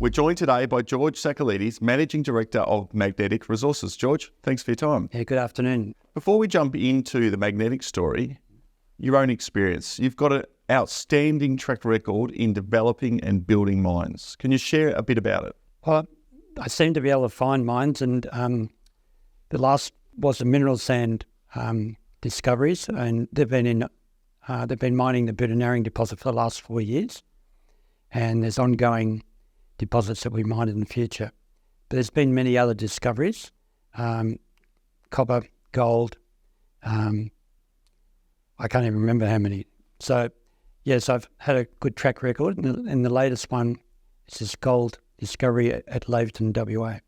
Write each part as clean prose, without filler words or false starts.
We're joined today by George Sakalidis, Managing Director of Magnetic Resources. George, thanks for your time. Yeah, good afternoon. Before we jump into the magnetic story, your own experience, you've got an outstanding track record in developing and building mines. Can you share a bit about it? Well, I seem to be able to find mines, and the last was the mineral sand discoveries, and they've been mining the Budenaring deposit for the last 4 years, and there's ongoing deposits that we mine in the future. But there's been many other discoveries, copper, gold. I can't even remember how many. So, yes, I've had a good track record, and the latest one is this gold discovery at Laverton, WA.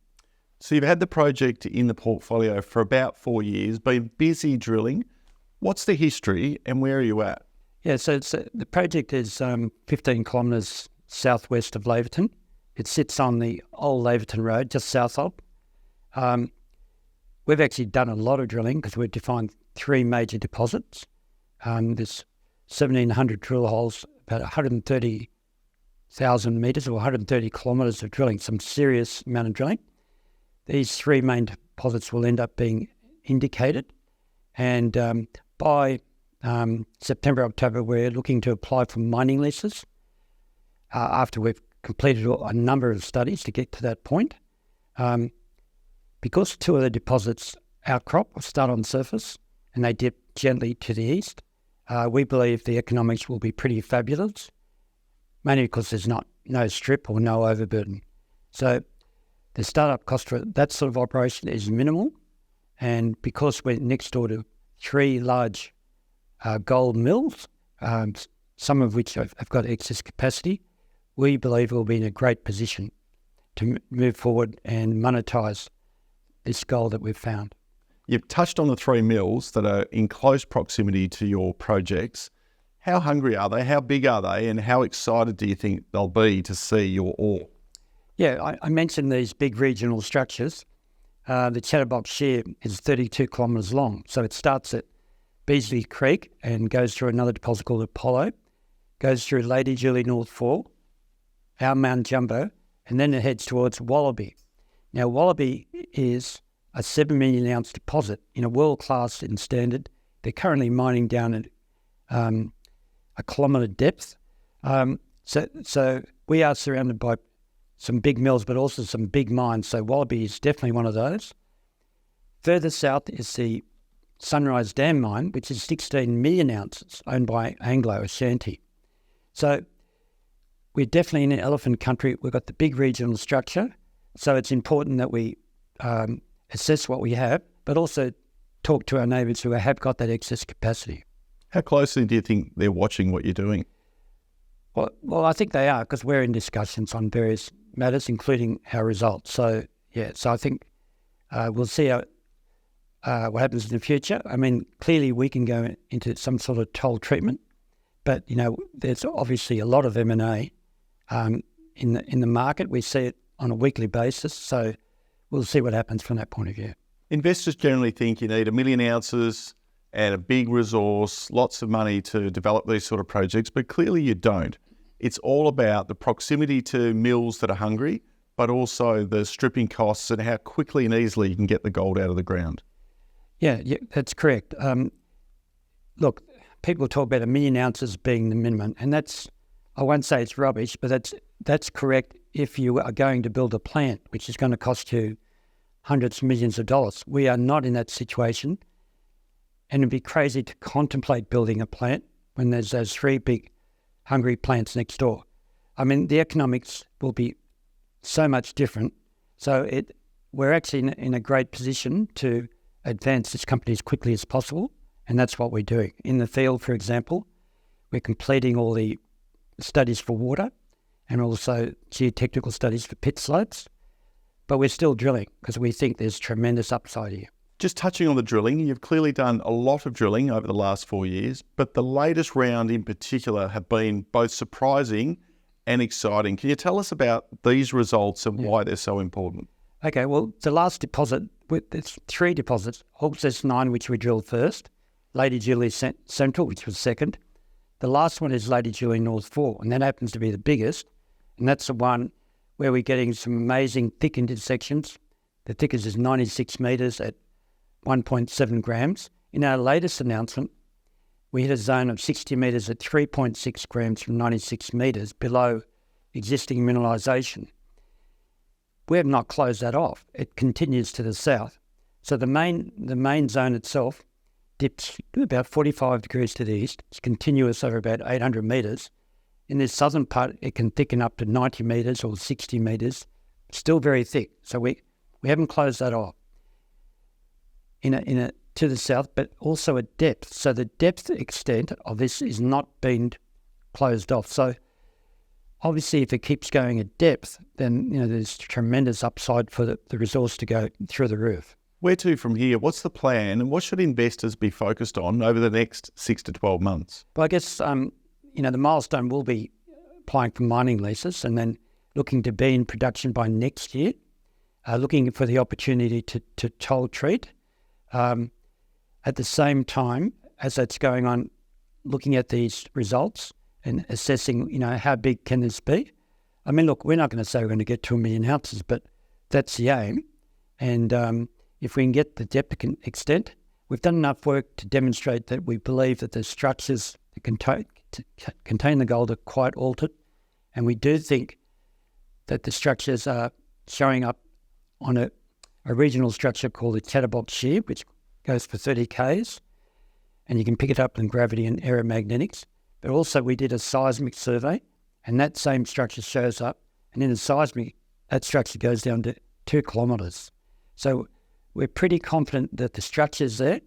So you've had the project in the portfolio for about 4 years, been busy drilling. What's the history and where are you at? Yeah, so the project is 15 kilometres southwest of Laverton. It sits on the old Laverton Road, just south of. We've actually done a lot of drilling because we've defined 3 major deposits. There's 1,700 drill holes, about 130,000 metres or 130 kilometres of drilling, some serious amount of drilling. These 3 main deposits will end up being indicated, and by September, October, we're looking to apply for mining leases after we've completed a number of studies to get to that point. Because 2 of the deposits outcrop or start on surface and they dip gently to the east, we believe the economics will be pretty fabulous, mainly because there's no strip or no overburden. So the startup cost for that sort of operation is minimal, and because we're next door to 3 large gold mills, some of which have got excess capacity, we believe we'll be in a great position to move forward and monetize this gold that we've found. You've touched on the 3 mills that are in close proximity to your projects. How hungry are they? How big are they? And how excited do you think they'll be to see your ore? Yeah, I mentioned these big regional structures. The Chatterbox Shear is 32 kilometres long. So it starts at Beasley Creek and goes through another deposit called Apollo, goes through Lady Julie North 4, our Mount Jumbo, and then it heads towards Wallaby. Now, Wallaby is a 7 million ounce deposit in a world-class and standard. They're currently mining down at a kilometre depth. So we are surrounded by some big mills, but also some big mines. So Wallaby is definitely one of those. Further south is the Sunrise Dam mine, which is 16 million ounces, owned by Anglo Ashanti. So we're definitely in an elephant country. We've got the big regional structure. So it's important that we assess what we have, but also talk to our neighbours who have got that excess capacity. How closely do you think they're watching what you're doing? Well, I think they are, because we're in discussions on various matters, including our results. So, yeah, so I think we'll see what happens in the future. I mean, clearly we can go into some sort of toll treatment, but, there's obviously a lot of M&A in the market. We see it on a weekly basis, so we'll see what happens from that point of view. Investors generally think you need 1 million ounces and a big resource, lots of money to develop these sort of projects, but clearly you don't. It's all about the proximity to mills that are hungry, but also the stripping costs and how quickly and easily you can get the gold out of the ground. Yeah, that's correct. Look, people talk about 1 million ounces being the minimum, and I won't say it's rubbish, but that's correct if you are going to build a plant, which is going to cost you hundreds of millions of dollars. We are not in that situation, and it'd be crazy to contemplate building a plant when there's those 3 big hungry plants next door. I mean, the economics will be so much different. So we're actually in a great position to advance this company as quickly as possible, and that's what we're doing. In the field, for example, we're completing all the studies for water and also geotechnical studies for pit slopes, but we're still drilling because we think there's tremendous upside here. Just touching on the drilling, you've clearly done a lot of drilling over the last 4 years, but the latest round in particular have been both surprising and exciting. Can you tell us about these results and why they're so important? Okay, well, the last deposit, there's 3 deposits, Hawksnest 9, which we drilled first, Lady Julie Central, which was second. The last one is Lady Julie North 4, and that happens to be the biggest, and that's the one where we're getting some amazing thick intersections. The thickest is 96 metres at 1.7 grams. In our latest announcement, we hit a zone of 60 metres at 3.6 grams from 96 metres below existing mineralisation. We have not closed that off. It continues to the south. So the main zone itself dips about 45 degrees to the east. It's continuous over about 800 metres. In this southern part, it can thicken up to 90 metres or 60 metres. Still very thick. So we haven't closed that off. To the south, but also at depth. So the depth extent of this is not being closed off. So obviously, if it keeps going at depth, then there's tremendous upside for the resource to go through the roof. Where to from here? What's the plan, and what should investors be focused on over the next 6 to 12 months? Well, I guess the milestone will be applying for mining leases and then looking to be in production by next year. Looking for the opportunity to toll treat. At the same time, as that's going on, looking at these results and assessing, how big can this be? I mean, look, we're not going to say we're going to get to 1 million ounces, but that's the aim. And if we can get the depth extent, we've done enough work to demonstrate that we believe that the structures that contain the gold are quite altered. And we do think that the structures are showing up on a regional structure called the Chatterbox Shear, which goes for 30 Ks, and you can pick it up in gravity and aeromagnetics. But also we did a seismic survey, and that same structure shows up, and in the seismic, that structure goes down to 2 kilometres. So we're pretty confident that the structure's there,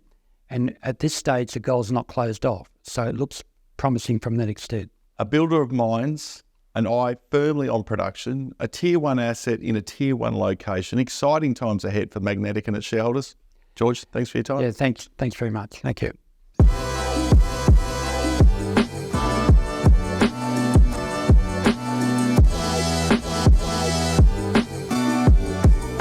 and at this stage, the gold's not closed off. So it looks promising from that extent. A builder of mines, an eye firmly on production, a Tier 1 asset in a Tier 1 location. Exciting times ahead for Magnetic and its shareholders. George, thanks for your time. Yeah, thanks very much. Thank you.